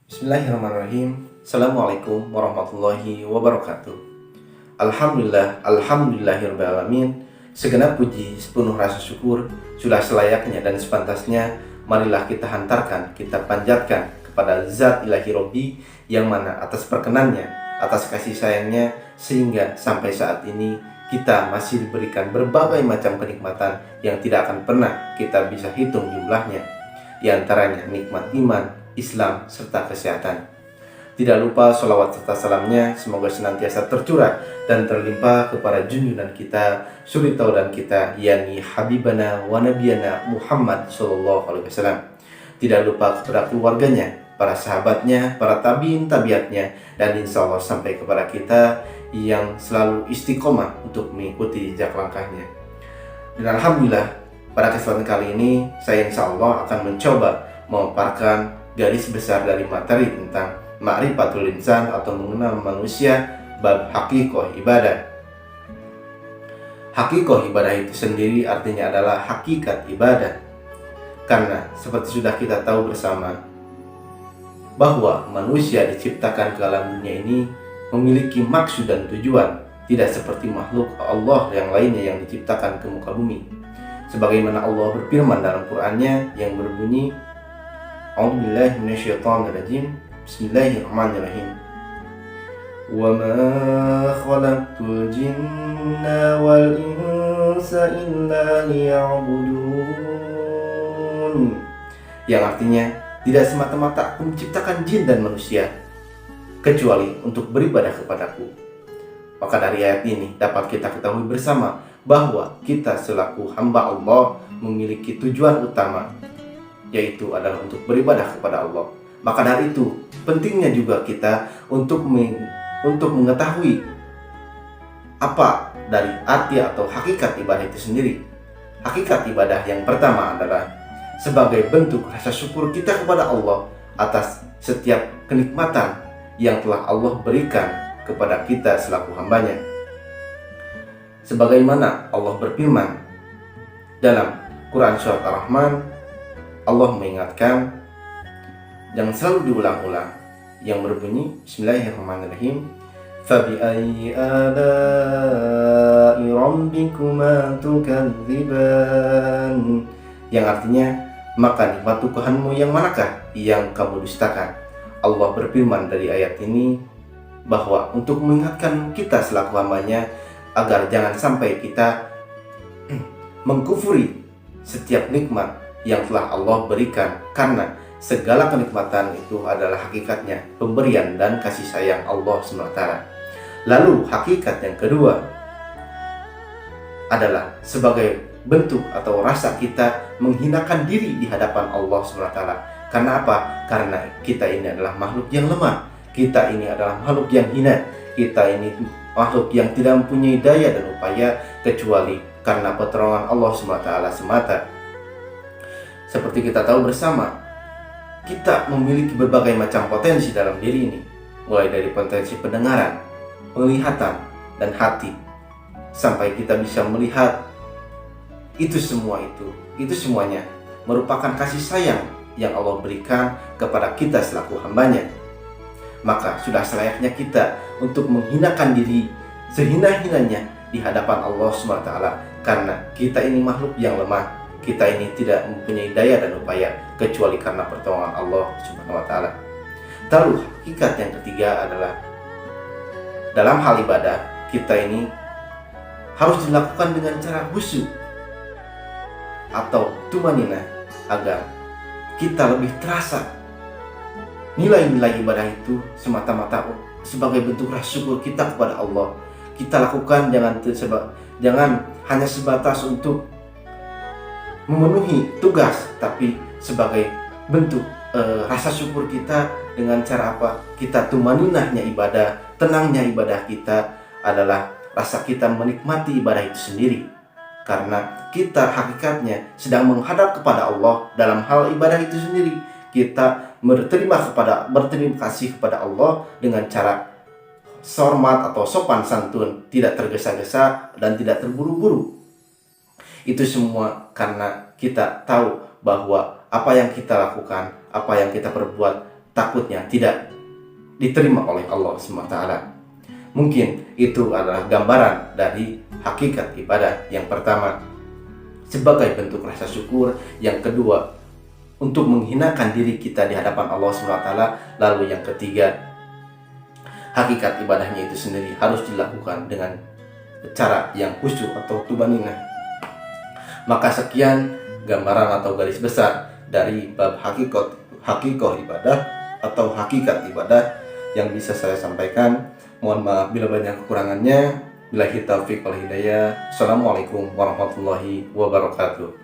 Bismillahirrahmanirrahim. Assalamualaikum warahmatullahi wabarakatuh. Alhamdulillahirrahmanirrahim. Segenap puji, sepenuh rasa syukur sudah selayaknya dan sepantasnya. Marilah kita hantarkan, kita panjatkan kepada Zat Ilahi Robbi, yang mana atas perkenannya, atas kasih sayangnya, sehingga sampai saat ini kita masih diberikan berbagai macam kenikmatan yang tidak akan pernah kita bisa hitung jumlahnya. Di antaranya nikmat iman, Islam, serta kesehatan. Tidak lupa sholawat serta salamnya semoga senantiasa tercurah dan terlimpah kepada junjungan kita, suri taulan kita, yakni Habibana wa Nabiyana Muhammad SAW. Tidak lupa kepada keluarganya, para sahabatnya, para tabiin tabiatnya, dan insya Allah sampai kepada kita yang selalu istiqomah untuk mengikuti jejak langkahnya. Dan Alhamdulillah, pada kesempatan kali ini saya insya Allah akan mencoba memaparkan garis besar dari materi tentang Ma'rifatul Insan atau mengenal manusia, bab hakikoh ibadah. Hakikoh ibadah itu sendiri artinya adalah hakikat ibadah. Karena seperti sudah kita tahu bersama bahwa manusia diciptakan ke alam dunia ini memiliki maksud dan tujuan, tidak seperti makhluk Allah yang lainnya yang diciptakan ke muka bumi. Sebagaimana Allah berfirman dalam Qur'annya yang berbunyi, A'udzubillahi minasyaitonirrajim. Bismillahirrahmanirrahim. Wa ma khalaqtul jinna wal insa illa liya'budun. Yang artinya, tidak semata-mata aku menciptakan jin dan manusia kecuali untuk beribadah kepadaku. Maka dari ayat ini dapat kita ketahui bersama bahwa kita selaku hamba Allah memiliki tujuan utama, yaitu adalah untuk beribadah kepada Allah. Maka dari itu pentingnya juga kita untuk mengetahui apa dari arti atau hakikat ibadah itu sendiri. Hakikat ibadah yang pertama adalah sebagai bentuk rasa syukur kita kepada Allah atas setiap kenikmatan yang telah Allah berikan kepada kita selaku hambanya. Sebagaimana Allah berfirman dalam Quran Surat Ar-Rahman, Allah mengingatkan, yang selalu diulang-ulang, yang berbunyi Bismillahirrahmanirrahim, Fabi'ayyi ala'i rabbikuma tukadziban, yang artinya, maka nikmat Tuhanmu yang manakah yang kamu dustakan. Allah berfirman dari ayat ini bahwa untuk mengingatkan kita selaku hambanya agar jangan sampai kita mengkufuri setiap nikmat yang telah Allah berikan, karena segala kenikmatan itu adalah hakikatnya pemberian dan kasih sayang Allah SWT. Lalu hakikat yang kedua adalah sebagai bentuk atau rasa kita menghinakan diri di hadapan Allah SWT. Karena apa? Karena kita ini adalah makhluk yang lemah, kita ini adalah makhluk yang hina, kita ini makhluk yang tidak mempunyai daya dan upaya kecuali karena pertolongan Allah SWT semata. Seperti kita tahu bersama, kita memiliki berbagai macam potensi dalam diri ini, mulai dari potensi pendengaran, penglihatan, dan hati, sampai kita bisa melihat. Itu semuanya merupakan kasih sayang yang Allah berikan kepada kita selaku hambanya. Maka sudah selayaknya kita untuk menghinakan diri sehina-hinanya di hadapan Allah SWT, karena kita ini makhluk yang lemah. Kita ini tidak mempunyai daya dan upaya kecuali karena pertolongan Allah SWT. Lalu hakikat yang ketiga adalah dalam hal ibadah kita ini harus dilakukan dengan cara khusyuk atau tumanina, agar kita lebih terasa nilai-nilai ibadah itu semata-mata sebagai bentuk rasa syukur kita kepada Allah. Kita lakukan jangan hanya sebatas untuk memenuhi tugas, tapi sebagai bentuk rasa syukur kita dengan cara apa? Kita tumaninahnya ibadah, tenangnya ibadah kita adalah rasa kita menikmati ibadah itu sendiri. Karena kita hakikatnya sedang menghadap kepada Allah dalam hal ibadah itu sendiri. Kita berterima kasih kepada Allah dengan cara hormat atau sopan santun, tidak tergesa-gesa dan tidak terburu-buru. Itu semua karena kita tahu bahwa apa yang kita lakukan, apa yang kita perbuat takutnya tidak diterima oleh Allah SWT. Mungkin itu adalah gambaran dari hakikat ibadah. Yang pertama, sebagai bentuk rasa syukur. Yang kedua, untuk menghinakan diri kita di hadapan Allah SWT. Lalu yang ketiga, hakikat ibadahnya itu sendiri harus dilakukan dengan cara yang khusyuk atau tumaninah. Maka sekian gambaran atau garis besar dari bab hakikat ibadah atau hakikat ibadah yang bisa saya sampaikan. Mohon maaf bila banyak kekurangannya. Billahi taufiq wal hidayah. Assalamualaikum warahmatullahi wabarakatuh.